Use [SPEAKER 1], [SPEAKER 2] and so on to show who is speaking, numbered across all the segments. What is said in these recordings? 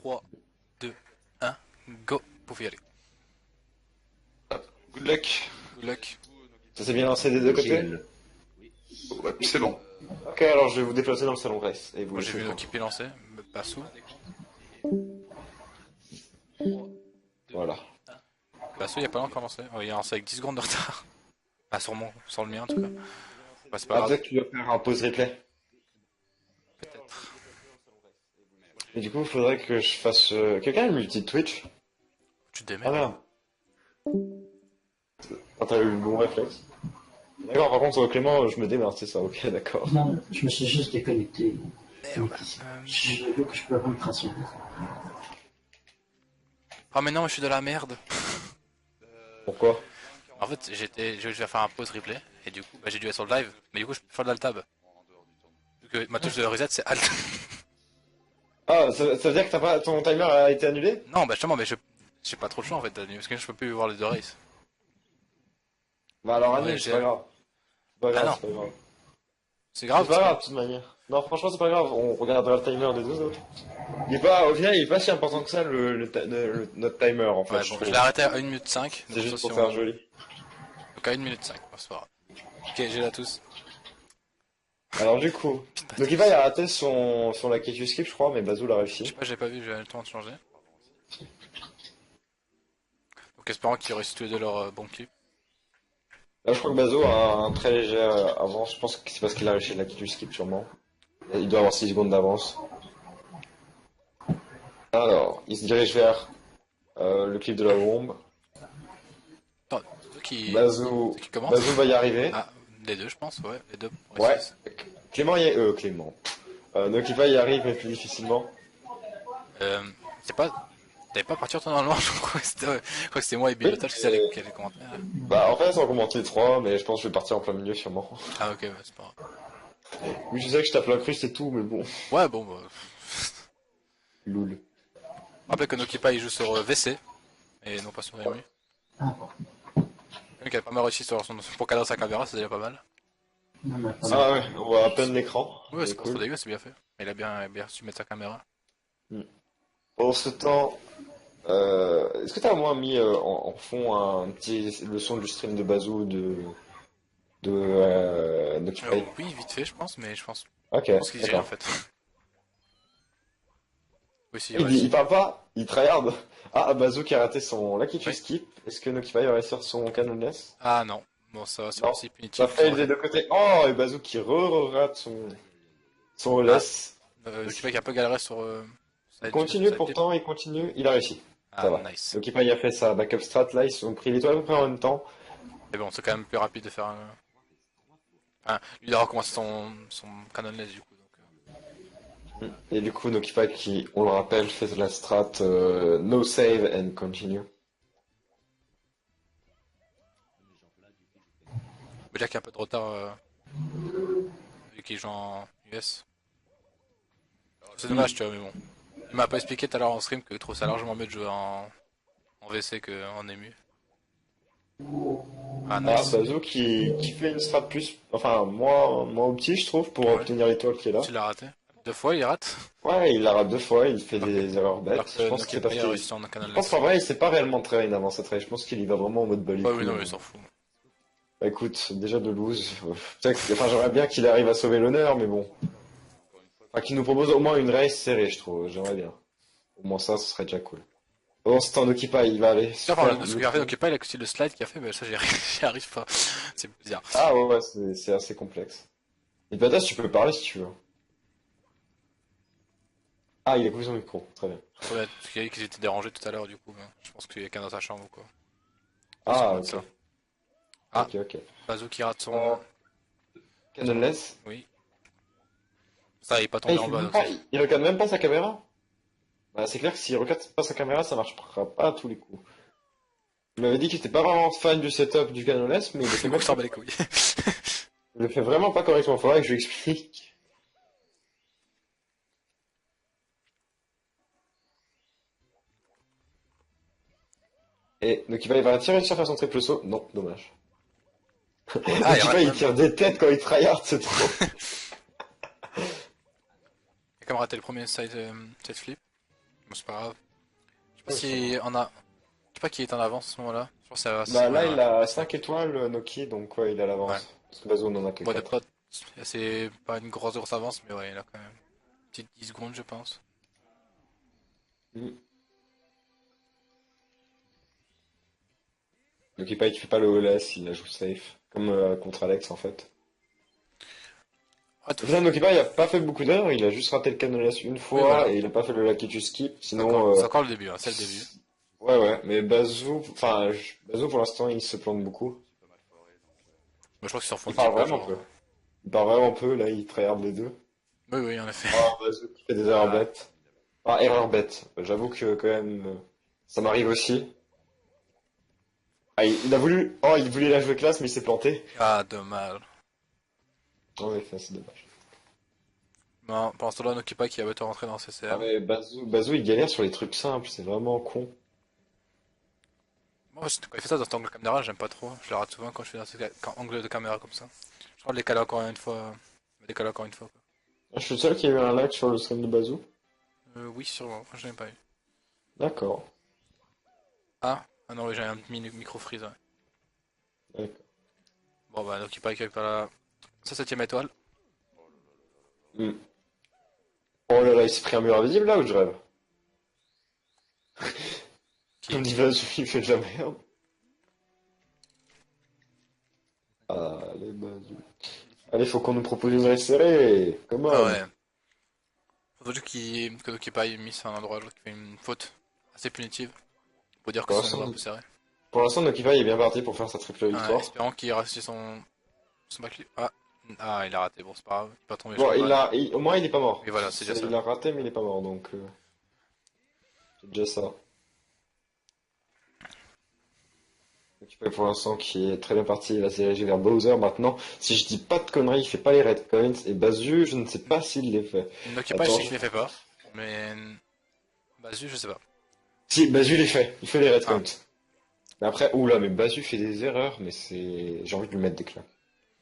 [SPEAKER 1] 3, 2, 1, go. Vous pouvez y aller.
[SPEAKER 2] Good luck.
[SPEAKER 1] Good luck.
[SPEAKER 3] Ça s'est bien lancé des deux côtés?
[SPEAKER 2] Ouais, c'est bon.
[SPEAKER 3] Ok, alors je vais vous déplacer dans le salon Grace. Et vous
[SPEAKER 1] Moi j'ai
[SPEAKER 3] laissez
[SPEAKER 1] vu
[SPEAKER 3] le
[SPEAKER 1] nos
[SPEAKER 3] temps.
[SPEAKER 1] équipes lancer, pas sous.
[SPEAKER 3] Voilà.
[SPEAKER 1] Basso, il y a pas longtemps lancé. Oh, il a lancé avec 10 secondes de retard. Pas sur mon, sur le mien en tout cas. Bah, c'est pas
[SPEAKER 3] Ah,
[SPEAKER 1] grave,
[SPEAKER 3] peut-être que tu dois faire un pause replay.
[SPEAKER 1] peut-être.
[SPEAKER 3] Et du coup, il faudrait que je fasse... Quelqu'un a une multi Twitch?
[SPEAKER 1] Tu te
[SPEAKER 3] Ah
[SPEAKER 1] démerdes.
[SPEAKER 3] merde. Ah, t'as eu le bon réflexe. D'accord, par contre, Clément, je me démarre, c'est ça, ok, d'accord.
[SPEAKER 4] Non, je me suis juste déconnecté.
[SPEAKER 1] Merde.
[SPEAKER 4] J'ai vu que je peux avoir une traction.
[SPEAKER 1] Oh mais non, je suis de la merde.
[SPEAKER 3] Pourquoi?
[SPEAKER 1] En fait, je vais faire un pause replay. Et du coup, bah, j'ai dû être sur le live. Mais du coup, je peux faire de l'altab. Vu que ma touche de reset, c'est alt.
[SPEAKER 3] Ah, ça veut dire que ton timer a été annulé?
[SPEAKER 1] Non, bah justement, mais j'ai pas trop le choix en fait, parce que je peux plus voir les deux races.
[SPEAKER 3] Bah alors
[SPEAKER 1] Ouais,
[SPEAKER 3] annule, c'est pas grave. C'est pas
[SPEAKER 1] Ah
[SPEAKER 3] grave,
[SPEAKER 1] non.
[SPEAKER 3] c'est pas grave.
[SPEAKER 1] C'est grave,
[SPEAKER 3] C'est pas grave, de toute manière. Non, franchement, c'est pas grave, on regardera le timer des deux autres. Au final, il est pas si important que ça, notre timer, en fait,
[SPEAKER 1] Ouais,
[SPEAKER 3] je
[SPEAKER 1] bon,
[SPEAKER 3] trouve.
[SPEAKER 1] je l'ai arrêté à 1 minute 5.
[SPEAKER 3] C'est juste pour faire joli.
[SPEAKER 1] Donc à 1 minute 5, bon, c'est pas grave. Ok, j'ai là tous.
[SPEAKER 3] Alors du coup, donc il va y a raté son la queue skip, je crois, mais Bazou l'a
[SPEAKER 1] Je sais
[SPEAKER 3] réussi.
[SPEAKER 1] pas, j'ai pas vu, j'ai eu le temps de changer. Donc espérons qu'ils réussissent tous les deux leur bon clip.
[SPEAKER 3] Là, je crois que Bazou a un très léger avance. Je pense que c'est parce qu'il a réussi la queue skip, sûrement. Il doit avoir 6 secondes d'avance. Alors, il se dirige vers le clip de la bombe.
[SPEAKER 1] Attends, ceux
[SPEAKER 3] Bazou,
[SPEAKER 1] qui commencent.
[SPEAKER 3] Bazou va y arriver.
[SPEAKER 1] Ah, les deux, je pense, ouais, les deux
[SPEAKER 3] Ouais.
[SPEAKER 1] réussissent.
[SPEAKER 3] Clément y est... Clément. Nokipa y arrive, mais plus difficilement.
[SPEAKER 1] C'est pas. T'avais pas parti toi normalement, je crois que c'était moi et Bilotage qui allaient commenter.
[SPEAKER 3] Bah, en fait, on commenté les 3, mais je pense que je vais partir en plein milieu, sûrement.
[SPEAKER 1] Ah, ok, ouais, c'est pas grave.
[SPEAKER 3] Oui, je sais que je tape la cruche, c'est tout, mais bon.
[SPEAKER 1] Ouais, bon, bah.
[SPEAKER 3] Loul.
[SPEAKER 1] Rappelez que Nokipa il joue sur VC et non pas sur EMU.
[SPEAKER 4] Ah,
[SPEAKER 1] Donc il a pas mal réussi pour cadrer sa caméra, c'est déjà pas mal.
[SPEAKER 4] non, mais pas
[SPEAKER 3] Ah ouais, on voit à peine l'écran.
[SPEAKER 1] Ouais, c'est pas trop
[SPEAKER 3] cool.
[SPEAKER 1] dégueu, c'est bien fait. Il a bien su mettre sa caméra.
[SPEAKER 3] Pendant ce temps, est-ce que t'as au moins mis en fond un petit le son du stream de Bazou de Notify?
[SPEAKER 1] Oui, vite fait, je pense, mais je pense
[SPEAKER 3] Ok,
[SPEAKER 1] qu'il gère en
[SPEAKER 3] d'accord.
[SPEAKER 1] fait. Oui, si,
[SPEAKER 3] Il,
[SPEAKER 1] ouais,
[SPEAKER 3] il parle pas, il tryhard. Ah, Bazou qui a raté son Lucky to
[SPEAKER 1] Oui.
[SPEAKER 3] skip. Est-ce que Notify va réussir son canonless?
[SPEAKER 1] Ah non, bon, ça va, c'est
[SPEAKER 3] Non.
[SPEAKER 1] parti,
[SPEAKER 3] Ça
[SPEAKER 1] punitif.
[SPEAKER 3] fait des deux côtés. Oh, et Bazou qui rate son less.
[SPEAKER 1] Nokipa qui a un peu galéré sur.
[SPEAKER 3] Il continue pourtant, il continue, il a réussi.
[SPEAKER 1] Ah,
[SPEAKER 3] Ça va.
[SPEAKER 1] nice.
[SPEAKER 3] Notify a fait sa backup strat, là ils ont pris l'étoile à peu près en même temps.
[SPEAKER 1] Mais bon, c'est quand même plus rapide de faire un. Enfin, lui, il a recommencé son canonless du coup. Donc,
[SPEAKER 3] Et du coup, Nokipa qui, on le rappelle, fait la strat no save and continue.
[SPEAKER 1] Déjà qu'il y a un peu de retard vu qu'il joue en US. C'est dommage, tu vois, mais bon. Il m'a pas expliqué tout à l'heure en stream qu'il trouve ça largement mieux de jouer en VC qu'en EMU. Ah,
[SPEAKER 3] Ah,
[SPEAKER 1] nice.
[SPEAKER 3] Bazou qui fait une strat plus, enfin, moins opti, je trouve, pour
[SPEAKER 1] Ouais.
[SPEAKER 3] obtenir l'étoile qui est là.
[SPEAKER 1] Tu l'as raté. 2 fois, il rate.
[SPEAKER 3] Ouais, il la rate 2 fois, il fait des erreurs
[SPEAKER 1] Alors
[SPEAKER 3] bêtes.
[SPEAKER 1] que
[SPEAKER 3] Je pense que c'est
[SPEAKER 1] Nokia
[SPEAKER 3] parce
[SPEAKER 1] a
[SPEAKER 3] qu'il...
[SPEAKER 1] réussi en
[SPEAKER 3] Je pense
[SPEAKER 1] canonless.
[SPEAKER 3] qu'en vrai, il s'est pas réellement train avant cette race. Je pense qu'il y va vraiment en mode bully.
[SPEAKER 1] Ouais, oui, non, mais il s'en fout.
[SPEAKER 3] Bah écoute, déjà de lose. Enfin, j'aimerais bien qu'il arrive à sauver l'honneur, mais bon. Enfin, qu'il nous propose au moins une race serrée, je trouve. J'aimerais bien. Au moins ça, ce serait déjà cool. Bon, c'est un Okipa, il va aller.
[SPEAKER 1] Tiens, enfin, ce qu'il a fait Nokia, il a aussi le slide qu'il a fait, mais ça, j'y arrive pas. C'est bizarre.
[SPEAKER 3] Ah ouais, c'est assez complexe. Et Badass, tu peux parler si tu veux. Ah, il a coupé son micro, très bien.
[SPEAKER 1] Ouais, parce qu'il a dit qu'ils étaient dérangés tout à l'heure, du coup. Je pense qu'il y a quelqu'un dans sa chambre ou quoi.
[SPEAKER 3] Ah,
[SPEAKER 1] C'est
[SPEAKER 3] ok.
[SPEAKER 1] ça. Ah.
[SPEAKER 3] Ok.
[SPEAKER 1] Bazo qui rate son.
[SPEAKER 3] Canonless.
[SPEAKER 1] Oui. Ça, il est pas
[SPEAKER 3] Ah,
[SPEAKER 1] tombé en bas. Donc
[SPEAKER 3] il regarde même pas sa caméra. Bah, c'est clair que s'il regarde pas sa caméra, ça marchera pas à tous les coups. Il m'avait dit qu'il était pas vraiment fan du setup du Canonless, mais il le fait,
[SPEAKER 1] du coup, s'en bat les couilles.
[SPEAKER 3] il le fait vraiment pas correctement. Faudrait que je lui explique. Et donc il va réussir à faire son triple saut. Non, dommage.
[SPEAKER 1] Ah,
[SPEAKER 3] Il tire des têtes quand il tryhard, c'est trop.
[SPEAKER 1] Il a quand même raté le premier side flip. Bon, c'est pas grave. Je sais pas si on a... Je sais pas qui est en avance à ce moment-là. Je pense que
[SPEAKER 3] Bah là,
[SPEAKER 1] ouais,
[SPEAKER 3] il a 5 étoiles, Noki, donc ouais, il a
[SPEAKER 1] ouais.
[SPEAKER 3] l'avance. Parce que Bazo, on en a que
[SPEAKER 1] Bon, des
[SPEAKER 3] 4.
[SPEAKER 1] potes, c'est pas une grosse avance, mais ouais, il a quand même une petite 10 secondes, je pense.
[SPEAKER 3] Noki Pike fait pas le OLS, il la joue safe. Comme contre Alex, en fait.
[SPEAKER 1] Ouais,
[SPEAKER 3] Au final, Noki Pike a pas fait beaucoup d'erreurs, il a juste raté le Canolas une
[SPEAKER 1] oui,
[SPEAKER 3] fois,
[SPEAKER 1] voilà.
[SPEAKER 3] et il a pas fait le Lucky to Skip. Sinon,
[SPEAKER 1] C'est encore le début, hein, c'est le début.
[SPEAKER 3] ouais, ouais, mais Bazou, enfin, Bazou pour l'instant il se plante beaucoup.
[SPEAKER 1] Moi, je crois qu'ils s'en font
[SPEAKER 3] Il
[SPEAKER 1] un petit
[SPEAKER 3] parle
[SPEAKER 1] peu,
[SPEAKER 3] vraiment peu.
[SPEAKER 1] genre.
[SPEAKER 3] Il parle vraiment peu, là il tryhard les deux.
[SPEAKER 1] Oui, oui, en effet.
[SPEAKER 3] Ah, Bazou qui fait des erreurs bêtes. Ah, erreur bête. J'avoue que quand même, ça m'arrive aussi. Ah, il a voulu, oh, il voulait la jouer classe, mais il s'est planté.
[SPEAKER 1] Ah, dommage.
[SPEAKER 3] En effet, c'est dommage.
[SPEAKER 1] Non, pendant ce temps-là, Nokipa qui avait tout rentré dans
[SPEAKER 3] Ah,
[SPEAKER 1] CCM.
[SPEAKER 3] mais Bazou il galère sur les trucs simples, c'est vraiment con.
[SPEAKER 1] Moi, quand il fait ça dans cet angle de caméra, j'aime pas trop. Je le rate souvent quand je fais dans cet angle de caméra comme ça. Je crois le décaler encore une fois. Le décaler encore une fois, quoi.
[SPEAKER 3] Ah, je suis le seul qui a eu un lag sur le stream de Bazou.
[SPEAKER 1] Oui, sûrement. Je l'ai pas eu.
[SPEAKER 3] D'accord.
[SPEAKER 1] Ah non, oui, j'ai un mini micro freeze, ouais.
[SPEAKER 3] D'accord.
[SPEAKER 1] Bon, bah, Nokipa qui récupère la... sa 7ème étoile.
[SPEAKER 3] Hmm. Oh là là, il s'est pris un mur invisible là ou je rêve?
[SPEAKER 1] Qui?
[SPEAKER 3] Comme dit Bazou, il fait de la merde. Allez, Bazou. Allez, faut qu'on nous propose une race serrée. Come
[SPEAKER 1] Ah
[SPEAKER 3] on.
[SPEAKER 1] ouais. Faut juste que Nokipa ait mis ça à un endroit genre, qui fait une faute assez punitive. Pour dire que
[SPEAKER 3] Pour
[SPEAKER 1] c'est un endroit un
[SPEAKER 3] l'instant,
[SPEAKER 1] peu serré.
[SPEAKER 3] pour l'instant, Nokiva est bien parti pour faire sa triple
[SPEAKER 1] Ouais,
[SPEAKER 3] victoire.
[SPEAKER 1] espérons qu'il ait réussi son backflip. Ah, il a raté. Bon, c'est pas grave. Il est pas tombé sur
[SPEAKER 3] Bon,
[SPEAKER 1] le van.
[SPEAKER 3] au moins, il est pas mort.
[SPEAKER 1] Et voilà, c'est déjà ça.
[SPEAKER 3] Il a raté, mais il est pas mort, donc c'est déjà ça. Nokiva, pour l'instant, qui est très bien parti, il va se diriger vers Bowser maintenant. Si je dis pas de conneries, il fait pas les red coins. Et Bazu, je ne sais pas s'il les fait.
[SPEAKER 1] Nokipa, je
[SPEAKER 3] Attends,
[SPEAKER 1] sais qu'il les fait pas. Mais Bazu, je sais pas.
[SPEAKER 3] si, Bazu les fait. Il fait les red
[SPEAKER 1] Ah,
[SPEAKER 3] coins. Mais après, oula, mais Bazu fait des erreurs, mais c'est... J'ai envie de lui mettre des claques.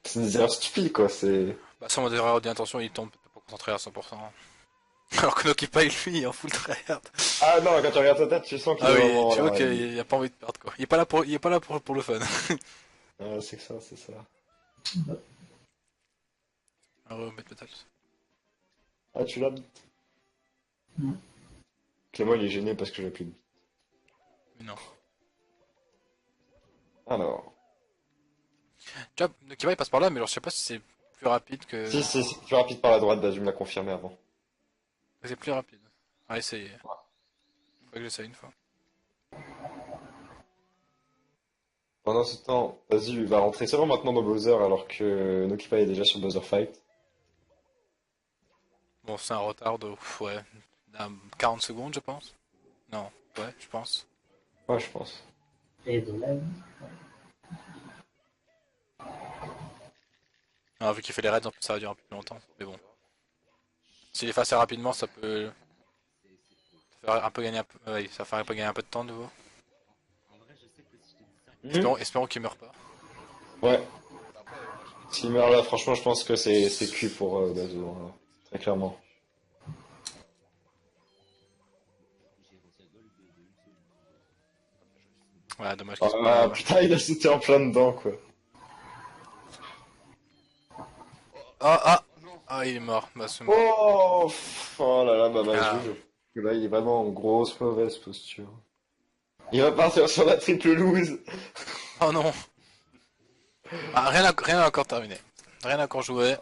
[SPEAKER 3] C'est des erreurs stupides, quoi, c'est...
[SPEAKER 1] bah sans erreur d'intention, il tombe pas concentré à 100%. Alors que Nokipa, lui, il est en full tryhard.
[SPEAKER 3] Ah non, quand tu regardes sa tête, tu sens qu'il
[SPEAKER 1] Ah
[SPEAKER 3] est
[SPEAKER 1] oui,
[SPEAKER 3] vraiment
[SPEAKER 1] tu vois
[SPEAKER 3] là.
[SPEAKER 1] qu'il a pas envie de perdre quoi. Il est pas là pour le fun.
[SPEAKER 3] Ah, c'est que ça, c'est ça.
[SPEAKER 1] Alors, Bête Metal.
[SPEAKER 3] Ah, tu l'as?
[SPEAKER 4] Non.
[SPEAKER 3] Clément, il est gêné parce que j'ai plus de...
[SPEAKER 1] Mais non.
[SPEAKER 3] Alors...
[SPEAKER 1] Tu vois, Nokipa il passe par là, mais genre, je sais pas si c'est plus rapide que.
[SPEAKER 3] Si, c'est plus rapide par la droite, Bazu me l'a confirmé avant.
[SPEAKER 1] C'est plus rapide. On va essayer. Faut que j'essaye une fois.
[SPEAKER 3] Pendant ce temps, Bazu va rentrer seulement maintenant dans Bowser alors que Nokipa est déjà sur Bowser Fight.
[SPEAKER 1] Bon, c'est un retard de, ouais, 40 secondes, je pense. Non, ouais, je pense.
[SPEAKER 3] Ouais, je pense.
[SPEAKER 4] Et de là,
[SPEAKER 1] Ah, vu qu'il fait les raids, en plus, ça va durer un peu plus longtemps. Mais bon. S'il est fait assez rapidement, ça peut faire un peu gagner un peu, ouais, ça fait un peu gagner un peu de temps de nouveau. Espérons qu'il meurt pas.
[SPEAKER 3] Ouais. S'il meurt là, franchement, je pense que c'est cuit pour Bazu, hein, très clairement.
[SPEAKER 1] Ouais, dommage qu'il se
[SPEAKER 3] Ah
[SPEAKER 1] pas.
[SPEAKER 3] putain, il a sauté en plein dedans, quoi.
[SPEAKER 1] Ah, ah! Ah, il est mort. Bah, c'est mort.
[SPEAKER 3] Oh, oh là là, bah
[SPEAKER 1] Ah.
[SPEAKER 3] Bazu. Là, il est vraiment en grosse mauvaise posture. Il va partir sur la triple lose.
[SPEAKER 1] Oh non! Ah, rien n'a encore terminé. Rien n'a encore joué.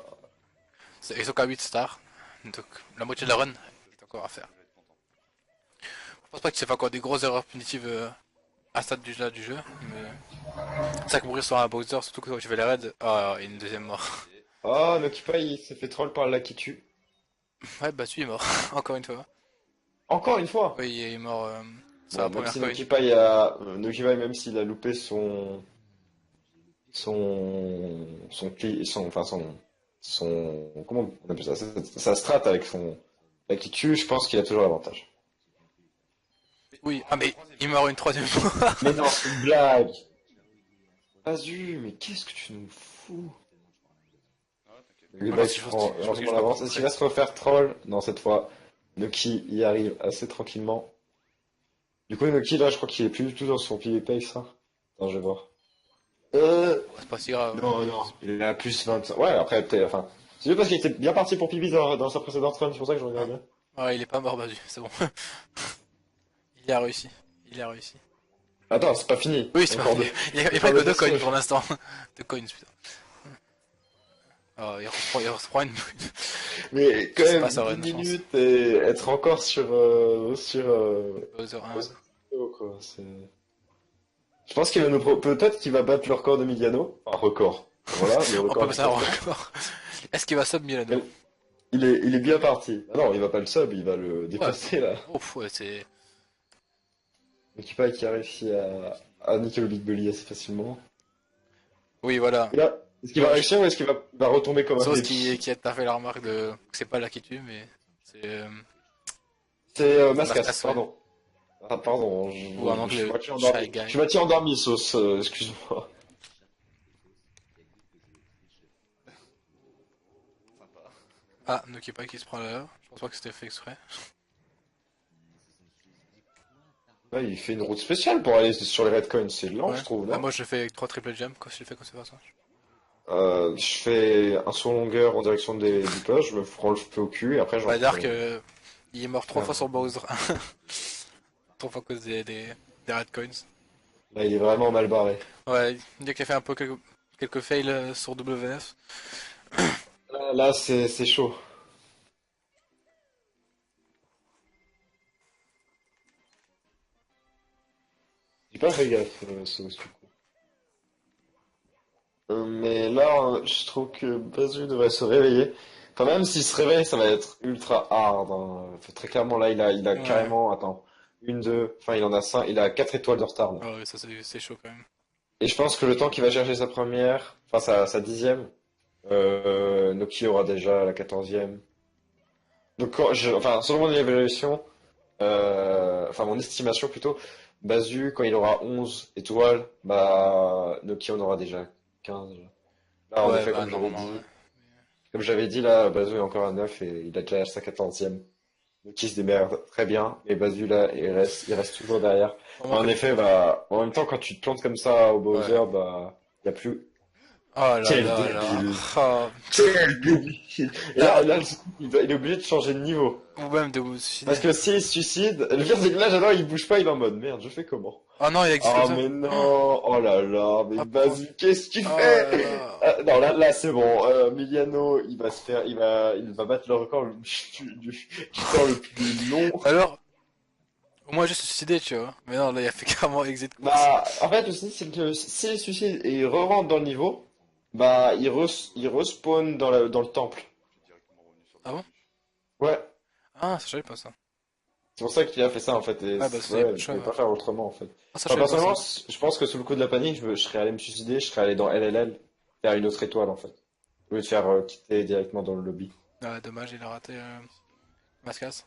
[SPEAKER 1] Ils sont qu'à 8 stars. Donc, la moitié de la run est encore à faire. Je pense pas qu'il s'est fait encore des grosses erreurs punitives à ce stade du jeu. Mais... c'est ça que mourir sur un Bowser, surtout que quand tu fais les raids. Ah, et une deuxième mort.
[SPEAKER 3] Ah, Nokipa, il s'est fait troll par la qui tue.
[SPEAKER 1] Ouais, bah, celui est mort. Encore une fois.
[SPEAKER 3] Encore une fois.
[SPEAKER 1] Oui, il est mort. C'est
[SPEAKER 3] Bon,
[SPEAKER 1] la
[SPEAKER 3] même
[SPEAKER 1] première
[SPEAKER 3] si
[SPEAKER 1] fois.
[SPEAKER 3] Nokipa, même s'il a loupé comment on appelle ça, sa strat avec la qui tue, je pense qu'il a toujours l'avantage.
[SPEAKER 1] Oui, ah, mais il meurt une troisième fois.
[SPEAKER 3] Mais non, c'est une blague. Vas-y, mais qu'est-ce que tu nous fous? Le
[SPEAKER 1] Voilà,
[SPEAKER 3] mec
[SPEAKER 1] c'est juste-
[SPEAKER 3] prend
[SPEAKER 1] je pense que
[SPEAKER 3] largement
[SPEAKER 1] je vais pas
[SPEAKER 3] l'avance. Est-ce qu'il va se refaire troll? Non, cette fois. Noki y arrive assez tranquillement. Du coup, Noki, là, je crois qu'il est plus du tout dans son pilier pace, hein. Attends, je vais voir.
[SPEAKER 1] C'est pas si grave.
[SPEAKER 3] Non, non, il est à plus 25. Ouais, après, peut-être, enfin. C'est juste parce qu'il était bien parti pour Pibi dans sa précédente run, c'est pour ça que je regardais.
[SPEAKER 1] Ouais, il est pas mort, Badu, c'est bon. Il a réussi. Il a réussi.
[SPEAKER 3] Attends, c'est pas fini.
[SPEAKER 1] Oui, c'est pas
[SPEAKER 3] Encore
[SPEAKER 1] vrai. Il y a pas
[SPEAKER 3] encore
[SPEAKER 1] que
[SPEAKER 3] deux
[SPEAKER 1] 2 coins
[SPEAKER 3] sauges.
[SPEAKER 1] pour l'instant. 2 coins, putain. Oh, il reprend une.
[SPEAKER 3] Mais quand
[SPEAKER 1] C'est
[SPEAKER 3] même,
[SPEAKER 1] pas sa
[SPEAKER 3] 10
[SPEAKER 1] run, je pense.
[SPEAKER 3] minutes et être encore sur
[SPEAKER 1] Bowser 1.
[SPEAKER 3] oh, quoi, c'est... Je pense qu'il va nous peut-être qu'il va battre le record de Miliano. Enfin, record. Voilà, le
[SPEAKER 1] On
[SPEAKER 3] record
[SPEAKER 1] peut
[SPEAKER 3] du
[SPEAKER 1] pas savoir
[SPEAKER 3] podcast.
[SPEAKER 1] encore. Est-ce qu'il va sub Milano?
[SPEAKER 3] Il est bien parti. Ah non, il va pas le sub, il va le dépasser là.
[SPEAKER 1] Ouf, ouais, c'est.
[SPEAKER 3] Donc il paraît qu'il a réussi à niquer le Big Bully assez facilement.
[SPEAKER 1] Oui, voilà.
[SPEAKER 3] Et là, est-ce qu'il va réussir ou est-ce qu'il va retomber comme un
[SPEAKER 1] Sauce
[SPEAKER 3] débile?
[SPEAKER 1] qui a fait la remarque de. Que c'est pas là qui tue, mais. C'est.
[SPEAKER 3] C'est Mascas,
[SPEAKER 1] Mascas, ouais.
[SPEAKER 3] pardon. Ah, pardon,
[SPEAKER 1] Ou un
[SPEAKER 3] je suis
[SPEAKER 1] anglais.
[SPEAKER 3] moitié
[SPEAKER 1] Shy
[SPEAKER 3] endormi.
[SPEAKER 1] Guy.
[SPEAKER 3] Je suis moitié endormi, Sauce, excuse-moi.
[SPEAKER 1] Ah, Nukipai qui se prend là. Je pense pas que c'était fait exprès.
[SPEAKER 3] Ouais, il fait une route spéciale pour aller sur les Red Coins, c'est lent,
[SPEAKER 1] Ouais.
[SPEAKER 3] je trouve,
[SPEAKER 1] Ah,
[SPEAKER 3] non?
[SPEAKER 1] moi je le fais avec 3 triple jump quand je le fais comme c'est pas ça.
[SPEAKER 3] Je fais un saut en longueur en direction du poste, je me prends le feu au cul et après j'en
[SPEAKER 1] Bah, Dark,
[SPEAKER 3] fais...
[SPEAKER 1] il est mort 3
[SPEAKER 3] Ah,
[SPEAKER 1] fois sur Bowser. 3 fois à cause des red coins.
[SPEAKER 3] là, il est vraiment mal barré.
[SPEAKER 1] Ouais, il a fait un peu quelques fails sur WF.
[SPEAKER 3] Là, c'est chaud. J'ai pas fait gaffe, Sauce, du coup. Mais là, je trouve que Bazu devrait se réveiller. Enfin, même s'il se réveille, ça va être ultra hard, hein. Très clairement, là, il a
[SPEAKER 1] Ouais.
[SPEAKER 3] carrément... Attends. Une, deux... Enfin, il en a cinq. Il a 4 étoiles de retard, là.
[SPEAKER 1] Ah ouais, ça c'est chaud quand même.
[SPEAKER 3] Et je pense que le temps qu'il va chercher sa première... Enfin, sa dixième, Noki aura déjà la 14e. Donc, enfin, selon mon évaluation... enfin, mon estimation, plutôt... Bazu, quand il aura 11 étoiles, bah... Noki en aura déjà 15. Là, en
[SPEAKER 1] Ouais,
[SPEAKER 3] effet,
[SPEAKER 1] bah normalement, ouais.
[SPEAKER 3] comme j'avais dit, là, Bazu est encore à 9 et il a déjà sa 14e. Donc il se démerde très bien. Et Bazu, là, il reste toujours derrière.
[SPEAKER 1] Vraiment
[SPEAKER 3] En
[SPEAKER 1] que...
[SPEAKER 3] effet, bah, en même temps, quand tu te plantes comme ça au
[SPEAKER 1] Ouais.
[SPEAKER 3] Bowser, bah, il n'y a plus.
[SPEAKER 1] Oh là
[SPEAKER 3] Quel
[SPEAKER 1] là là.
[SPEAKER 3] débile!
[SPEAKER 1] Oh.
[SPEAKER 3] Quel débile! Et
[SPEAKER 1] Là,
[SPEAKER 3] là, il est obligé de changer de niveau.
[SPEAKER 1] ou même de vous suicider.
[SPEAKER 3] Parce que s'il se suicide, le pire c'est que là, j'adore, il bouge pas, il est en mode merde, je fais comment?
[SPEAKER 1] Oh non, il existe comme
[SPEAKER 3] Ah,
[SPEAKER 1] ça.
[SPEAKER 3] mais non! Oh là là, mais
[SPEAKER 1] Ah,
[SPEAKER 3] Bazu, qu'est-ce que tu
[SPEAKER 1] oh
[SPEAKER 3] fais?
[SPEAKER 1] là là.
[SPEAKER 3] Non, là, c'est bon. Miliano, il va battre le record du temps le plus long.
[SPEAKER 1] Alors, au moins juste se suicider, tu vois. Mais non, là il a fait carrément exit course.
[SPEAKER 3] Bah, en fait, le souci, c'est que s'il se suicide et il re-rentre dans le niveau, bah, il respawn dans le temple.
[SPEAKER 1] Ah bon?
[SPEAKER 3] Ouais.
[SPEAKER 1] Ah, ça je savais pas ça.
[SPEAKER 3] C'est pour ça qu'il a fait ça, en fait. Et
[SPEAKER 1] Ah bah c'est
[SPEAKER 3] ouais,
[SPEAKER 1] le
[SPEAKER 3] je
[SPEAKER 1] choix,
[SPEAKER 3] pouvais
[SPEAKER 1] ouais.
[SPEAKER 3] pas faire autrement, en fait.
[SPEAKER 1] Ah, ça je
[SPEAKER 3] Enfin,
[SPEAKER 1] savais pas
[SPEAKER 3] personnellement,
[SPEAKER 1] ça.
[SPEAKER 3] je pense que sous le coup de la panique, je serais allé me suicider, je serais allé dans LLL, faire une autre étoile, en fait. Au lieu de faire quitter directement dans le lobby.
[SPEAKER 1] Ah, dommage, il a raté Mascas.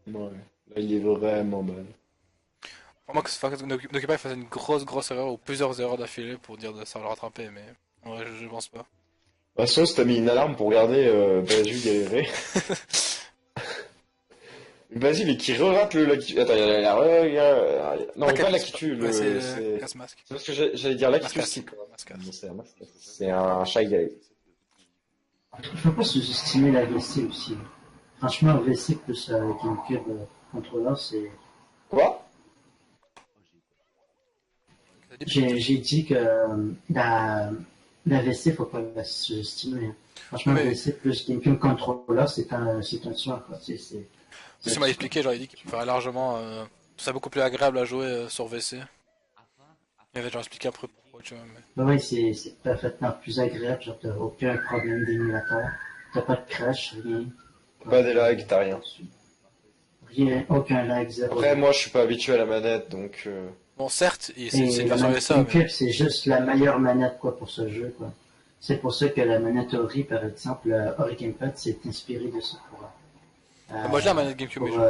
[SPEAKER 3] Ouais. Là, il est vraiment mal.
[SPEAKER 1] Pour moi, Nokipa faisait une grosse erreur ou plusieurs erreurs d'affilée pour dire de ça le rattraper, mais en vrai, je pense pas.
[SPEAKER 3] Bah, Sauce, t'as mis une alarme pour regarder Basu galérer. Vas-y, mais qui re-rate le Lakitu. Attends, non,
[SPEAKER 1] Ah,
[SPEAKER 3] pas Lakitu,
[SPEAKER 1] ouais, c'est
[SPEAKER 3] c'est...
[SPEAKER 1] Casse-Masque.
[SPEAKER 3] C'est parce que j'allais dire Lakitu
[SPEAKER 1] Mascas.
[SPEAKER 3] Stick.
[SPEAKER 1] Mascas.
[SPEAKER 3] Non, c'est un masque. C'est un Shy Guy.
[SPEAKER 4] Il faut pas sous-estimer la VC aussi. Franchement, VC plus GameCube contrôleur, c'est.
[SPEAKER 3] Quoi?
[SPEAKER 4] J'ai dit que la VC, faut pas la sous-estimer. Franchement,
[SPEAKER 1] Mais
[SPEAKER 4] VC plus GameCube contrôleur, c'est un tueur, quoi.
[SPEAKER 1] si tu m'as expliqué, j'aurais dit qu'il ferait largement tout ça beaucoup plus agréable à jouer sur VC. Il avait genre expliqué après pourquoi, tu vois. Mais...
[SPEAKER 4] Oui, c'est parfaitement plus agréable, genre t'as aucun problème d'émulateur, t'as pas de crash, rien.
[SPEAKER 3] Pas des lags, t'as rien.
[SPEAKER 4] Rien, aucun lag, zéro.
[SPEAKER 3] Après, moi, je suis pas habitué à la manette, donc...
[SPEAKER 1] Bon, certes, c'est
[SPEAKER 4] Et
[SPEAKER 1] une
[SPEAKER 4] la
[SPEAKER 1] version
[SPEAKER 4] manette
[SPEAKER 1] USA,
[SPEAKER 4] GameCube,
[SPEAKER 1] mais...
[SPEAKER 4] c'est juste la meilleure manette, quoi, pour ce jeu, quoi. C'est pour ça que la manette Ori, par exemple, Ori Gamepad, s'est inspiré de ça pour,
[SPEAKER 1] Moi, je l'ai la manette GameCube, mais
[SPEAKER 4] pour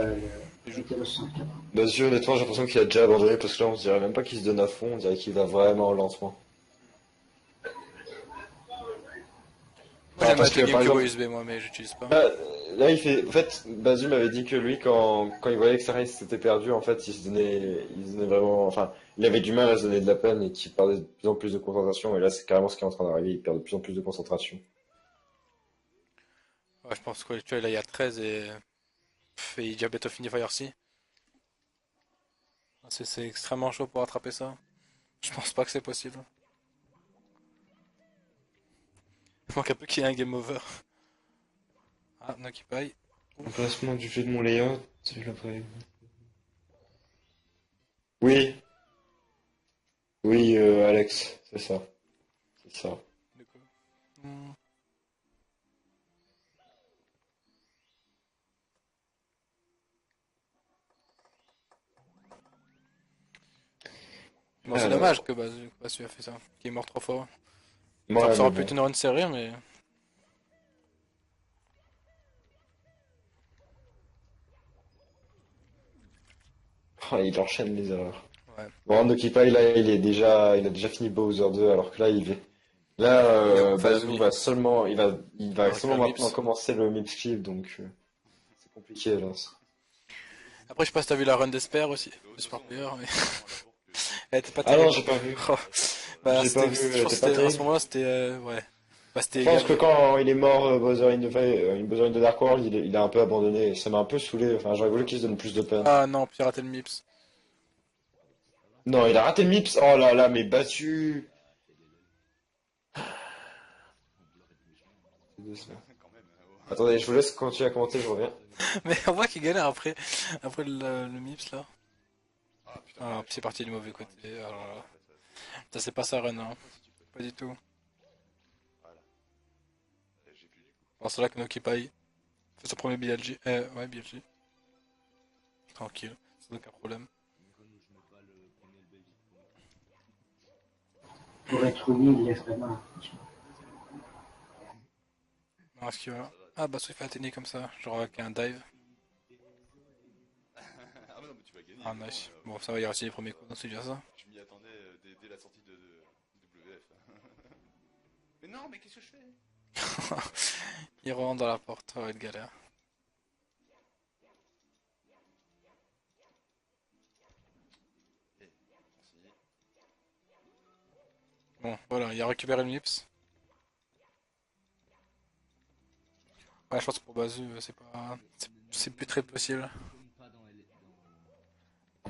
[SPEAKER 1] je joue.
[SPEAKER 4] Nintendo 64.
[SPEAKER 3] Basu, honnêtement, j'ai l'impression qu'il a déjà abandonné, parce que là, on se dirait même pas qu'il se donne à fond, on dirait qu'il va vraiment lentement.
[SPEAKER 1] Moi j'aime
[SPEAKER 3] parce
[SPEAKER 1] mettre le
[SPEAKER 3] que, par
[SPEAKER 1] GameCube
[SPEAKER 3] exemple,
[SPEAKER 1] USB moi, mais j'utilise pas.
[SPEAKER 3] là, il fait. En fait, Basu m'avait dit que lui, quand il voyait que sa race s'était perdue, en fait, il se donnait vraiment. Enfin, il avait du mal à se donner de la peine et qu'il perdait de plus en plus de concentration. Et là, c'est carrément ce qui est en train d'arriver. Il perd de plus en plus de concentration.
[SPEAKER 1] Ouais, je pense que tu vois, là il y a 13 et, et il a déjà bientôt fini Fire Sea. C'est extrêmement chaud pour rattraper ça. Je pense pas que c'est possible. Il manque un peu qu'il y ait un game over. Ah, Nokipai.
[SPEAKER 3] Emplacement du jeu de mon layout, je l'ai. Oui, oui, Alex, c'est ça. C'est ça.
[SPEAKER 1] Du coup. Hmm. Bon, c'est dommage
[SPEAKER 3] Alors,
[SPEAKER 1] que Basu a fait ça, qu'il est mort 3 fois.
[SPEAKER 3] ouais,
[SPEAKER 1] Ça
[SPEAKER 3] mais
[SPEAKER 1] aurait pu
[SPEAKER 3] bon.
[SPEAKER 1] être une run serrée, mais.
[SPEAKER 3] Ah, il enchaîne les erreurs.
[SPEAKER 1] Ouais.
[SPEAKER 3] Bon, Nokipai, là, il a déjà fini Bowser 2, alors que là, là,
[SPEAKER 1] Il a fait
[SPEAKER 3] Bazou va seulement, il va seulement
[SPEAKER 1] récupérer le
[SPEAKER 3] maintenant
[SPEAKER 1] Mips.
[SPEAKER 3] commencer le Mipskip, donc c'est compliqué, là.
[SPEAKER 1] Après, je sais pas si t'as vu la run d'Esper aussi, de Super Player, mais elle était pas
[SPEAKER 3] Ah non,
[SPEAKER 1] terrible.
[SPEAKER 3] j'ai pas vu.
[SPEAKER 1] Oh. Bah,
[SPEAKER 3] J'ai pas
[SPEAKER 1] c'était,
[SPEAKER 3] vu,
[SPEAKER 1] je
[SPEAKER 3] elle
[SPEAKER 1] pense que
[SPEAKER 3] était pas
[SPEAKER 1] c'était, à ce
[SPEAKER 3] terrible.
[SPEAKER 1] moment-là, c'était, ouais. Bah, c'était
[SPEAKER 3] Je pense
[SPEAKER 1] égal.
[SPEAKER 3] que quand il est mort, Bowser in the Dark World, il a un peu abandonné, et ça m'a un peu saoulé, enfin, j'aurais voulu qu'il se donne plus de peine.
[SPEAKER 1] Ah non, pirater le Mips.
[SPEAKER 3] Non, il a raté le Mips, oh là là, mais battu. Attendez, je vous laisse continuer à commenter, je reviens.
[SPEAKER 1] Mais on voit qu'il galère après le Mips là. Ah, puis c'est parti du mauvais côté. Alors là. Ça, c'est pas sa run, hein. Pas du tout. Bon, c'est là que Nokipai fait son premier BLG. Ouais, BLG. Tranquille, c'est aucun problème.
[SPEAKER 4] Pour être honnête, il lève la main.
[SPEAKER 1] Alors, est-ce qu'il va... Ah, bah, soit il fait la technique comme ça, genre avec un dive. Ah, nice. Bon, ça va, il a réussi les premiers coups, donc c'est déjà ça.
[SPEAKER 2] Je m'y attendais dès la sortie de WF. Mais non, mais qu'est-ce que je fais?
[SPEAKER 1] Il rentre dans la porte, ça va être galère. Bon, voilà, il a récupéré le Mips. Ouais, je pense que pour Bazu, c'est pas... C'est plus très possible.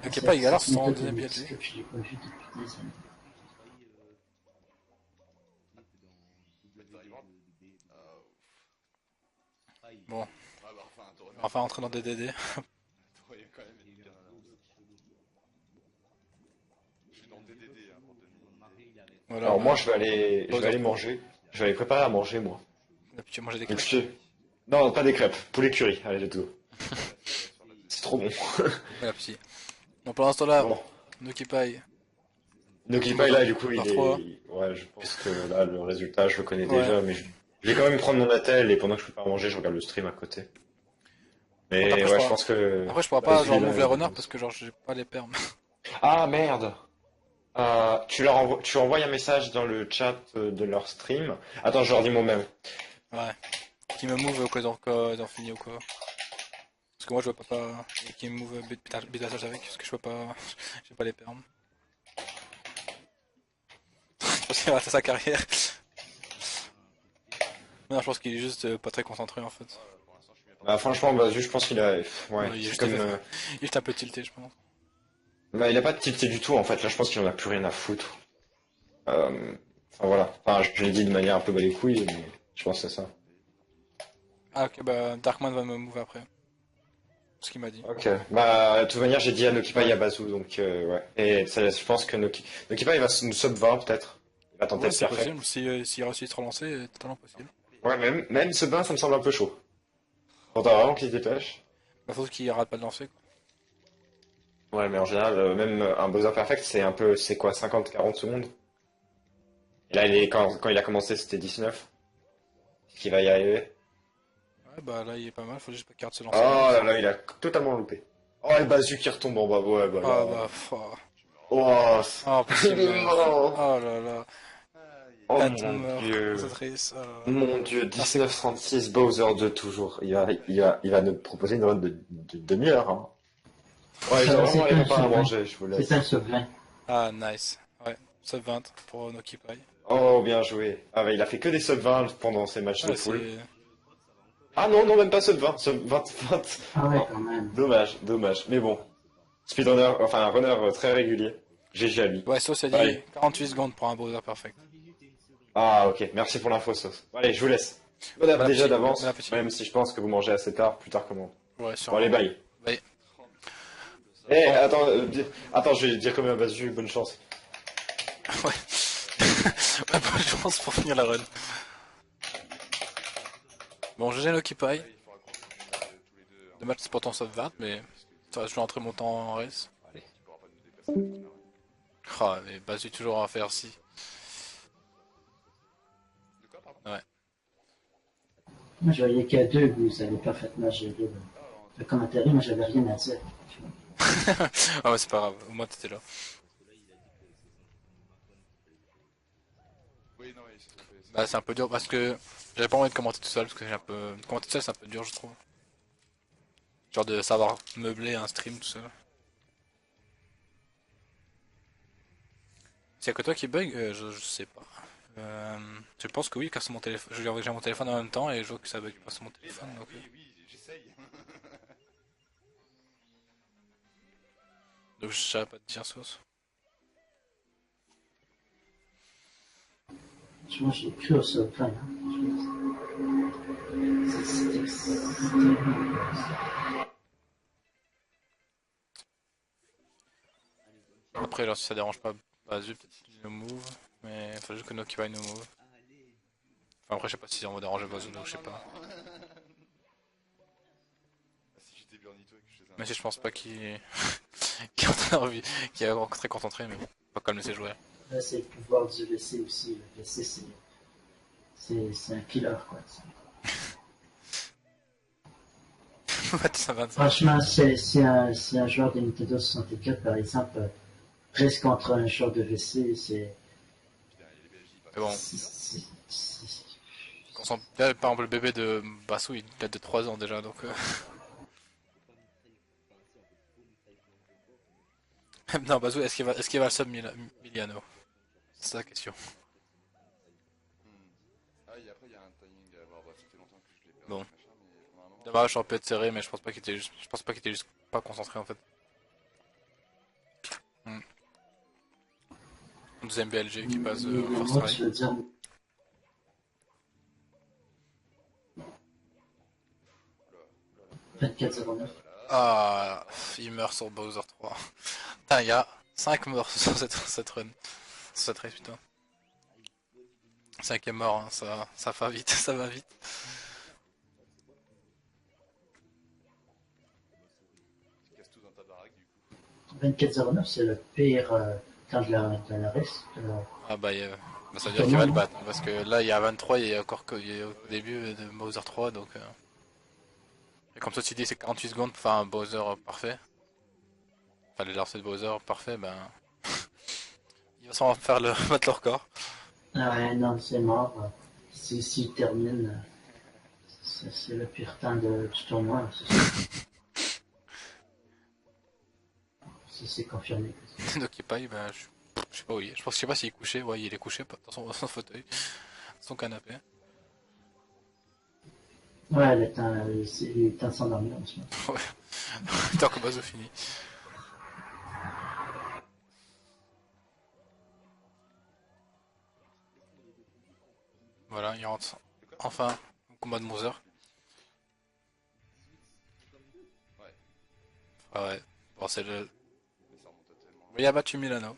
[SPEAKER 1] Ok, pas, il galère sur son deuxième BLG.
[SPEAKER 4] Je l'ai pas vu depuis des années.
[SPEAKER 1] Bon,
[SPEAKER 2] Ah bah enfin, t'aurais
[SPEAKER 1] on va enfin rentrer dans des DD.
[SPEAKER 2] quand même été bien à l'avance. Je suis dans le DDD hein, pour te donner une idée.
[SPEAKER 1] Voilà,
[SPEAKER 3] Alors
[SPEAKER 1] on
[SPEAKER 3] moi,
[SPEAKER 1] a...
[SPEAKER 3] je vais aller manger. Je vais aller préparer à manger, moi.
[SPEAKER 1] on a pu manger des
[SPEAKER 3] Donc,
[SPEAKER 1] crêpes.
[SPEAKER 3] non, pas des crêpes, poulet curry, allez, let's go. C'est trop bon.
[SPEAKER 1] Voilà, petit. Donc pendant ce temps-là,
[SPEAKER 3] Bon.
[SPEAKER 1] Nokipai.
[SPEAKER 3] Nokipai, là, du coup,
[SPEAKER 1] Par 3.
[SPEAKER 3] Ouais, je pense que là, le résultat, je le connais
[SPEAKER 1] Ouais.
[SPEAKER 3] déjà, mais je vais quand même prendre mon attel et pendant que je prépare à manger, je regarde le stream à côté. Mais
[SPEAKER 1] Après,
[SPEAKER 3] ouais, je pense que...
[SPEAKER 1] Après, je pourrais
[SPEAKER 3] Bah,
[SPEAKER 1] pas
[SPEAKER 3] celui-là,
[SPEAKER 1] genre move les runners parce que genre j'ai pas les perms.
[SPEAKER 3] Ah, merde! Tu envoies un message dans le chat de leur stream. Attends, je leur dis moi-même.
[SPEAKER 1] Ouais. Qui me move quand ils ont fini ou quoi. Parce que moi je vois pas. Et qui me move bêta avec parce que je vois pas. J'ai pas les perms. Je pense qu'il va rater sa carrière. Non, je pense qu'il est juste pas très concentré en fait.
[SPEAKER 3] Bah, franchement, bah, je pense qu'il a... Ouais,
[SPEAKER 1] Il est
[SPEAKER 3] c'est
[SPEAKER 1] juste,
[SPEAKER 3] comme...
[SPEAKER 1] il est juste un peu tilté, je pense.
[SPEAKER 3] Bah, il a pas de tilté du tout, en fait. Là, je pense qu'il en a plus rien à foutre. Enfin, voilà. Enfin, je l'ai dit de manière un peu bas les couilles, mais je pense que c'est ça.
[SPEAKER 1] Ah, ok, bah Darkman va me move après. Ce qu'il m'a dit.
[SPEAKER 3] Ok. Bah, de toute manière, j'ai dit à Nokipa Yabazu, donc ouais. Et ça, je pense que Nokipa, il va nous sub 20, peut-être. Il va tenter
[SPEAKER 1] Ouais,
[SPEAKER 3] de
[SPEAKER 1] c'est
[SPEAKER 3] faire fait.
[SPEAKER 1] possible. S'il réussit à se relancer, c'est totalement possible.
[SPEAKER 3] Ouais, même sub 20, ça me semble un peu chaud. Faudra vraiment qu'il se dépêche.
[SPEAKER 1] Bah, faut qu'il rate pas de lancer, quoi.
[SPEAKER 3] Ouais, mais en général, même un buzzer perfect, c'est quoi, 50-40 secondes? Et là, quand il a commencé, c'était 19. Est-ce qu'il va y arriver?
[SPEAKER 1] Ouais, bah là il est pas mal, faut juste pas qu'il rate se
[SPEAKER 3] Oh
[SPEAKER 1] lancer.
[SPEAKER 3] là là, il a totalement loupé. Oh, et Bazu qui retombe en bas, ouais, bah
[SPEAKER 1] Ah
[SPEAKER 3] là.
[SPEAKER 1] bah, pff, oh.
[SPEAKER 3] Oh,
[SPEAKER 1] Ah, en plus il
[SPEAKER 3] il est
[SPEAKER 1] meurt.
[SPEAKER 3] mort.
[SPEAKER 1] Oh là là.
[SPEAKER 2] Aïe
[SPEAKER 3] Oh
[SPEAKER 1] 4
[SPEAKER 3] mon
[SPEAKER 1] morts,
[SPEAKER 3] dieu.
[SPEAKER 1] concentratrice.
[SPEAKER 3] Mon dieu, 1936 Bowser 2 toujours. Il va nous proposer une run de demi-heure. Hein. Ouais, je dois vraiment aller préparer à manger, je vous
[SPEAKER 4] C'est un
[SPEAKER 3] laisse.
[SPEAKER 4] sur 20.
[SPEAKER 1] Ah, nice. Ouais, sub 20 pour Nokipai.
[SPEAKER 3] Oh, bien joué. Ah, bah, il a fait que des sub 20 pendant ses matchs de
[SPEAKER 1] Ouais,
[SPEAKER 3] poule.
[SPEAKER 1] c'est.
[SPEAKER 3] Ah non, non, même pas sub 20, sub 20, 20.
[SPEAKER 4] Ah ouais,
[SPEAKER 3] Oh,
[SPEAKER 4] quand même.
[SPEAKER 3] dommage, dommage. Mais bon, speedrunner, enfin un runner très régulier. GG à lui.
[SPEAKER 1] Ouais, Sauce a dit
[SPEAKER 3] Allez.
[SPEAKER 1] 48 secondes pour un Bowser perfect.
[SPEAKER 3] Ah, ok, merci pour l'info, Sauce. Allez, je vous laisse. Bon
[SPEAKER 1] Bon
[SPEAKER 3] déjà
[SPEAKER 1] appétit,
[SPEAKER 3] d'avance,
[SPEAKER 1] bon appétit.
[SPEAKER 3] même si je pense que vous mangez assez tard, plus tard que moi.
[SPEAKER 1] Ouais,
[SPEAKER 3] Bon,
[SPEAKER 1] sûrement.
[SPEAKER 3] allez, bye.
[SPEAKER 1] Ouais.
[SPEAKER 3] Eh,
[SPEAKER 1] Bon.
[SPEAKER 3] attends, attends, je vais dire comme un Basu, bonne chance.
[SPEAKER 1] Ouais. Ouais, bonne chance pour finir la run. Bon, GG Nokipai.
[SPEAKER 2] Il faudra qu'on se tous les deux.
[SPEAKER 1] Dommage, c'est pourtant sub 20, mais ça va, je vais rentrer mon temps en race.
[SPEAKER 2] Tu pourras pas nous dépasser toute la run.
[SPEAKER 1] Ah, mais bah, j'ai toujours à faire si.
[SPEAKER 2] De quoi, pardon?
[SPEAKER 1] Ouais.
[SPEAKER 4] Moi, je voyais qu'il y a deux, vous avez parfaitement géré le commentaire, moi, j'avais rien à dire.
[SPEAKER 1] Ah, ouais, c'est pas grave, au moins t'étais là.
[SPEAKER 2] Oui, non, oui, c'est trompé.
[SPEAKER 1] Bah, c'est un peu dur parce que j'avais pas envie de commenter tout seul parce que j'ai un peu. Commenter tout seul, c'est un peu dur, je trouve. Genre de savoir meubler un stream tout seul. C'est que toi qui bug, je sais pas. Je pense que oui, car sur mon téléphone, j'ai mon téléphone en même temps et je vois que ça bug pas sur mon téléphone. Donc,
[SPEAKER 2] Oui, oui, j'essaye.
[SPEAKER 1] donc je savais pas te dire sauce.
[SPEAKER 4] Moi, j'ai cru au sur 20. Hein.
[SPEAKER 1] Après, alors si ça dérange pas Bazu, peut-être qu'il nous move, mais il faut juste que Nokibai nous move. Enfin, après, je sais pas si on va déranger Bazu, donc je sais pas.
[SPEAKER 2] Ah, si j'étais Burnito et que je faisais un.
[SPEAKER 1] Mais si je pense pas qu'il qu'il est envie, qu'il est encore très concentré, mais bon, pas comme laisser jouer.
[SPEAKER 4] Là, c'est le pouvoir du VC aussi. Le VC, c'est un killer, quoi.
[SPEAKER 1] Mathis à 25.
[SPEAKER 4] Franchement, c'est un joueur de Nintendo 64, par exemple, reste contre un joueur de VC, c'est.
[SPEAKER 2] Putain, il y a les BFJ, il passe.
[SPEAKER 1] Mais bon,
[SPEAKER 4] c'est-
[SPEAKER 1] là, par exemple, le bébé de Basu, il date de 3 ans déjà, donc. Non, Basu, est-ce qu'il va le sub Miliano? C'est ça la question.
[SPEAKER 2] Ah, et après, il y a un timing à avoir. Bref, ça fait longtemps que je l'ai perdu.
[SPEAKER 1] Bon.
[SPEAKER 2] Machin, mais pendant un moment.
[SPEAKER 1] Dommage, j'aurais pu être serré, mais je pense pas qu'il était juste, je pense pas qu'il était juste pas concentré en fait. Deuxième BLG qui passe first
[SPEAKER 4] moi,
[SPEAKER 1] try.
[SPEAKER 4] tu veux dire, 24-09.
[SPEAKER 1] Ah, il meurt sur Bowser 3. Putain, il y a 5 morts sur cette run. Sur cette race, putain. 5 est mort, hein, ça va vite, ça va vite.
[SPEAKER 2] Tu casses tout dans ta baraque, du coup.
[SPEAKER 4] 24-09, c'est le pire temps de la race.
[SPEAKER 1] Ah bah, bah, ça veut dire qu'il va le battre, hein, parce que là il y a 23, il y a encore il y a au début de Bowser 3, donc... Et comme ça tu dis c'est 48 secondes pour faire un Bowser parfait. Enfin, les lancers de Bowser parfait, ben... il va sûrement faire battre le record.
[SPEAKER 4] Ah ouais, non, c'est mort. S'il termine, c'est le pire temps du tournoi. C'est confirmé.
[SPEAKER 1] Donc il paye, ben je sais pas où il est. Je sais pas s'il est couché, ouais il est couché dans son fauteuil, dans son canapé.
[SPEAKER 4] Ouais, il est temps de s'endormir en ce moment.
[SPEAKER 1] Ouais, tant que Bazo finit. Voilà, il rentre enfin au combat de Bowser.
[SPEAKER 2] Ouais,
[SPEAKER 1] Ah ouais, bon c'est le...
[SPEAKER 2] mais ça remonte à tellement.
[SPEAKER 1] Il a battu Milano.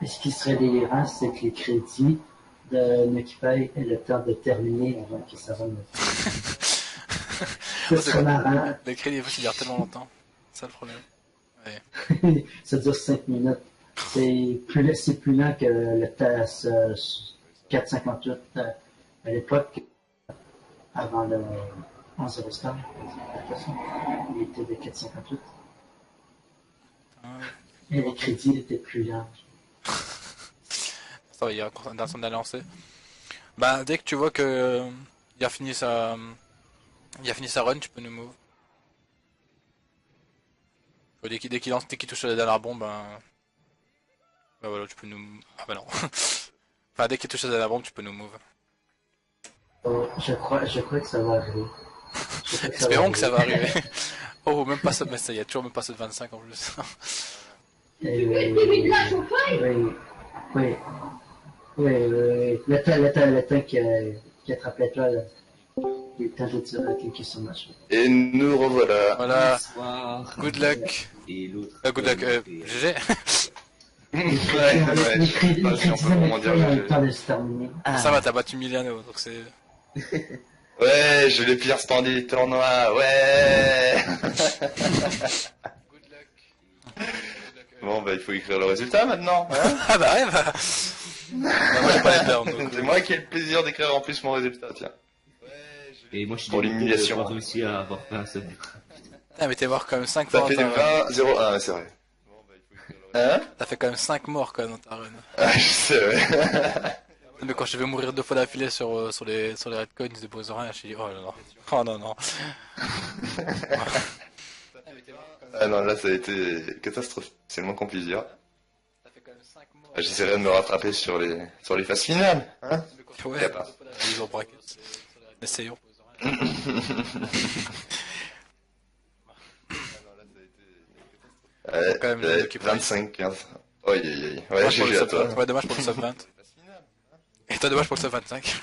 [SPEAKER 4] Et ce qui serait délirant, c'est que les crédits de Nokipai aient le temps de terminer avant que ça remonte. Ce serait marrant.
[SPEAKER 1] Le crédit il dure tellement longtemps, c'est ça le problème. Ouais.
[SPEAKER 4] Ça dure 5 minutes. C'est plus lent que le TAS 458 à l'époque, avant le 11 star. Il était de 458.
[SPEAKER 1] Ouais.
[SPEAKER 4] Et les crédits étaient plus lents.
[SPEAKER 1] Ça va, il a l'intention d'aller lancer. Bah, dès que tu vois que il a fini sa run, tu peux nous move. Dès qu'il lance, dès qu'il touche la dernière bombe, bah voilà, tu peux nous. Ah bah non. Enfin, dès qu'il touche la dernière bombe, tu peux nous move.
[SPEAKER 4] Oh, je crois que ça va arriver. Je crois que ça va
[SPEAKER 1] Espérons que ça va
[SPEAKER 4] arriver.
[SPEAKER 1] arriver. Oh, même pas ça, mais ça y a toujours même pas ça de 25 en plus.
[SPEAKER 4] Oui, oui, oui. Le temps qui attrape l'étoile, il est temps de dire cliquer sur machin.
[SPEAKER 2] Et nous revoilà.
[SPEAKER 1] Voilà,
[SPEAKER 5] Bonsoir.
[SPEAKER 1] good luck.
[SPEAKER 5] Et l'autre.
[SPEAKER 1] Good luck, GG.
[SPEAKER 4] Les crédits
[SPEAKER 2] pas si on peut vraiment dire
[SPEAKER 4] ont
[SPEAKER 2] GG.
[SPEAKER 4] le temps de se terminer.
[SPEAKER 1] Ça va, t'as battu Miliano, donc c'est.
[SPEAKER 2] Ouais, je l'ai pire stand du tournoi, ouais. Bon, bah il faut écrire le résultat maintenant. Hein.
[SPEAKER 1] Ah bah ouais, bah. Bah, moi j'ai pas les termes, donc.
[SPEAKER 2] C'est moi qui ai le plaisir d'écrire en plus mon résultat, tiens.
[SPEAKER 5] Et moi, je suis
[SPEAKER 2] Pour
[SPEAKER 5] dégoûté
[SPEAKER 2] l'humiliation.
[SPEAKER 5] d'avoir réussi à avoir fait un seul.
[SPEAKER 1] Putain, mais t'es mort quand même 5
[SPEAKER 2] Ça
[SPEAKER 1] fois
[SPEAKER 2] fait
[SPEAKER 1] dans ta run.
[SPEAKER 2] 20, 0, 1, ouais, c'est vrai. Hein?
[SPEAKER 1] T'as fait quand même 5 morts quand même dans ta run.
[SPEAKER 2] Ah, je sais, ouais.
[SPEAKER 1] Mais quand je vais mourir 2 fois d'affilée sur les redcoins, ils déposent rien, je me dis oh là là. Oh non non.
[SPEAKER 2] Ah non, là ça a été catastrophique, c'est le moins qu'on puisse dire. J'essaierai de me rattraper sur les phases finales, hein?
[SPEAKER 1] Ouais, bah, ils ont braqué. Essayons. Quand même, le qui
[SPEAKER 2] 25, 15. Oi, oi, oi. Ouais,
[SPEAKER 1] Dommage pour
[SPEAKER 2] GG
[SPEAKER 1] le
[SPEAKER 2] à
[SPEAKER 1] sub
[SPEAKER 2] toi.
[SPEAKER 1] 20. Ouais, dommage pour le sub 20. Et toi, dommage pour le sub 25.